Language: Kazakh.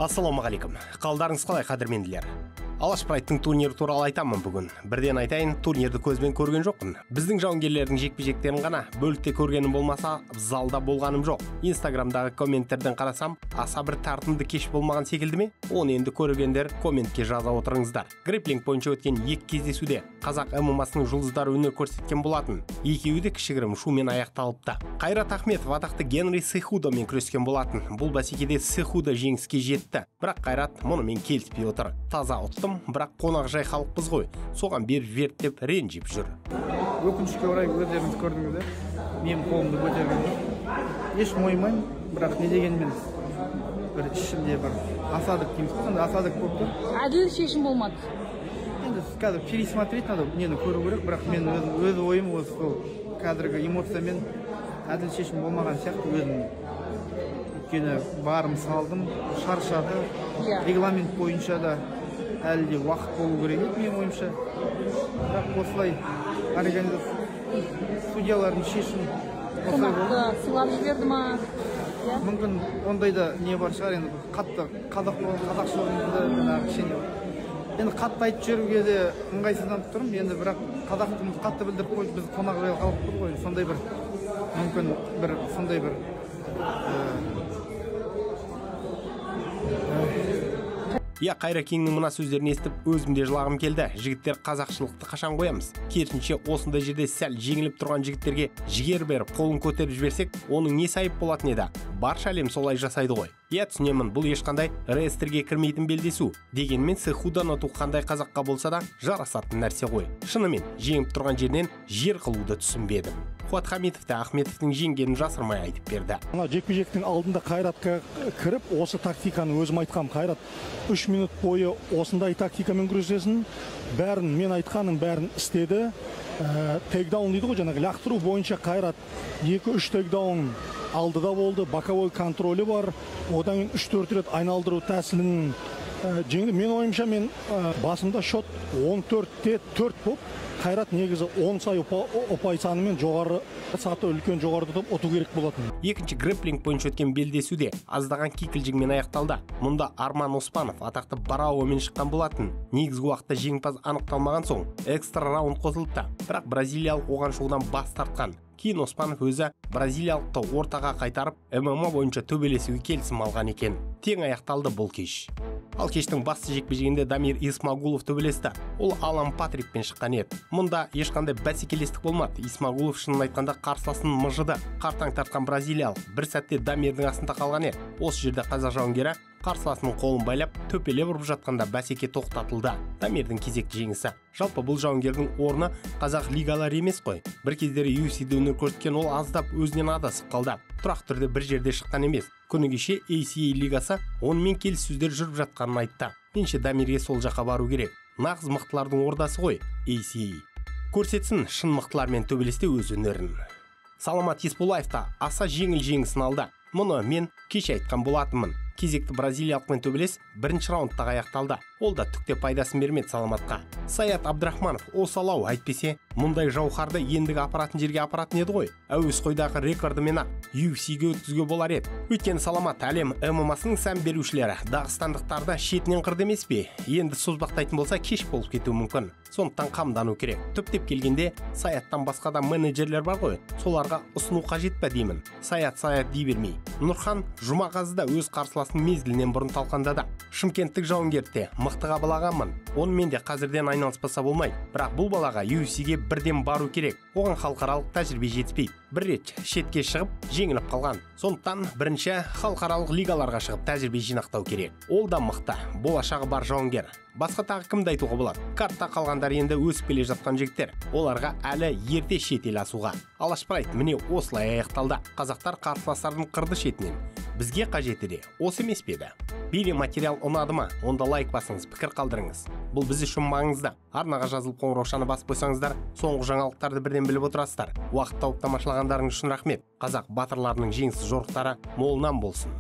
Ассалаумағалейкум. Қалдарыңыз қалай, қадірменділер? Алаш Прайдтың турнирі туралы айтамын бүгін. Бірден айтайын, турнирді көзбен көрген жоқпын. Біздің жауынгерлердің жекпе-жектерін ғана бөлікте көргенім болмаса, залда болғаным жоқ. Инстаграмдағы комменттерден қарасам, аса бір тартымды кеш болмаған секілді ме? Оны енді көргендер комментке жаза отырыңыздар. Грэпплинг бойынша өткен екі кездесуде қазақ ММА-сының жұлдыздары өнер көрсеткен болатын. Екеуі де кішігірім шумен аяқталыпты. Қайрат Ахметов атақты Генри Сехудомен күрескен болатын. Бұл бәсекеде Сехудо жеңіске жетті. Бірақ Қайрат мұнымен келіспей отыр. Таза ұттым, бірақ қонақ жай халықпыз ғой. Соған беріп жіберді деп ренжіп жүр. Өкінішке орай өздеріңіз көрдіңіздер. Мен қолымды көтерген жоқ. Еш мойымаймын, бірақ не дегенмен бір ішімде бір асадық дейміз. Асадық болып тұр. Әділ шешім болмады. Енді қазір пересмотреть надо, нені көру керек, бірақ мен өз ойым осы сол қазіргі эмоциямен әділ шешім болмаған сияқты өзім. Өйткені барым салдым, шаршады. Регламент бойынша да әлі де уақыт болу керек еді менің ойымша. Бірақ осылай судьялардың шешімі осылай болды. Сыйлап жіберді ма? Мүмкін ондайда не бар шығар, енді қатты қазақшылығымызды кішкене. Енді қатты айтып жүруге де ыңғайсызданып тұрмын. Енді бірақ қазақтығымыз қатты білдіріп қойды, біз қонақжайлы халықпыз ғой. Сондай бір мүмкін бір сондай бір Қайра Кеңнің мына сөздерін естіп, өзімде жылағым келді. Жігіттер қазақшылықты қашан қоямыз? Керісінше осындай жерде сәл жеңіліп тұрған жігіттерге жігер беріп, қолын көтеріп жіберсек, оның не сайып болатын еді? Барша әлем солай жасайды ғой. Түсінемін, бұл ешқандай реестрге кірмейтін белдесу. Дегенмен Сехудоны ұту қандай қазаққа болса да жарасатын нәрсе ғой. Шынымен, жеңіп тұрған жерінен жер қылуды түсінбедім. Қуат Хамитов та Ахметовтың жеңгенін жасырмай айтып берді. Жекпе-жектің алдында Қайратқа кіріп, осы тактиканы өзім айтқам. Қайрат 3 минут бойы осындай тактикамен күресесін. Бәрін, мен айтқаным бәрін істеді. Тейкдаун дейді ғой, жаңағы лақтыру бойынша Қайрат 2-3 тейкдаун алдыда болды, боковой контролі бар. Одан 3-4 рет айналдыру тәсілін жеңді. Мен ойымша мен басымда шот 14-те 4 болып, Қайрат негізі 10 сай ұпай санымен жоғары саты үлкен жоғары тұтып ұту керек болатын. Екінші грэпплинг бойынша өткен белдесуде аздаған кикілжіңмен аяқталды. Мұнда Арман Оспанов атақты Бараумен шыққан болатын. Негізгі уақытта жеңімпаз анықталмаған соң экстра раунд қосылыпты. Бірақ бразилиялық оған шығудан бас тартқан. Кейін Оспанов өзі бразилиялықты ортаға қайтарып, ММА бойынша төбелесуге келісім алған екен. Тең аяқталды бұл кеш. Ал кештің басты жекпе-жегінде Дамир Исмагулов төбелесті. Ол Алан Патрикпен шыққан еді. Мұнда ешқандай бәсекелестік болмады. Исмагулов шынын айтқанда қарсыласын мыжыды. Қартаң тартқан бразилиялық бір сәтте Дамирдің астында қалған еді. Осы жерде қазақ жауынгері қарсыласының қолын байлап, төпелеп ұрып жатқанда бәсеке тоқтатылды. Дамирдің кезекті жеңісі. Жалпы бұл жауынгердің орны қазақ лигалары емес қой. Бір кездері UFC-де өнер көрсеткен ол аздап өзінен адасып қалды. Тұрақ түрде бір жерде шыққан емес. Күні кеше ACA лигасы онымен келіссөздер жүріп жатқанын айтты. Менше Дамирге сол жаққа бару керек. Нағыз мықтылардың ордасы ғой ACA. Көрсетсін шын мықтылармен төбелесте өз өнерін. Саламат Есболаев та аса жеңіл жеңісін алды. Мұны мен кеше айтқан болатынмын. Кезекті бразилиялықпен төбелес бірінші раундтағы аяқталды. Ол да түкте пайдасын бермеді Саламатқа. Саят Абдрахманов осалау әйтпесе, мұндай жауһарды ендігі апаратын жерге апаратын еді ғой. Әуесқойдағы рекордымен UFC-ге өткізуге болар еді. Өйткені Саламат әлем ММА-сының сән берушілері дағыстандықтарды шетінен қырды емес пе? Енді созбақтайтын болса кеш болып кетуі мүмкін. Сондықтан қамдану керек. Түптеп келгенде Саяттан басқа да менеджерлер бар ғой. Соларға ұсыну қажет па деймін. Саят дей бермей. Нұрхан Жұмағазы да өз қарсыласын мезгілінен бұрын талқандады. Шымкенттік жауынгерде мықтыға балағанмын. Онымен де қазірден айналыспаса болмайды. Бірақ бұл балаға UFC-ге бірден бару керек. Оған халықаралық тәжірибе жетіспейді. Бір рет шетке шығып, жеңіліп қалған. Сондықтан бірінші халықаралық лигаларға шығып тәжірибе жинақтау керек. Ол да мықты, болашағы бар жауынгер. Басқа тағы кімді айтуға болады? Картта қалғандар енді өсіп келе жатқан жігіттер. Оларға әлі ерте шетел асуға. Алаш Прайд міне осылай аяқталды. Қазақтар қарсыластарын қырды шетінен. Бізге қажеті де осы емес пе еді? Бейнематериал ұнады ма? Онда лайк басыңыз, пікір қалдырыңыз. Бұл біз үшін маңызды. Арнаға жазылып қоңыраушаны басып қойсаңыздар, соңғы жаңалықтарды бірден біліп отырасыздар. Уақыт тауып тамашалағандарыңыз үшін рахмет. Қазақ батырларының жеңіс жорықтары молынан болсын.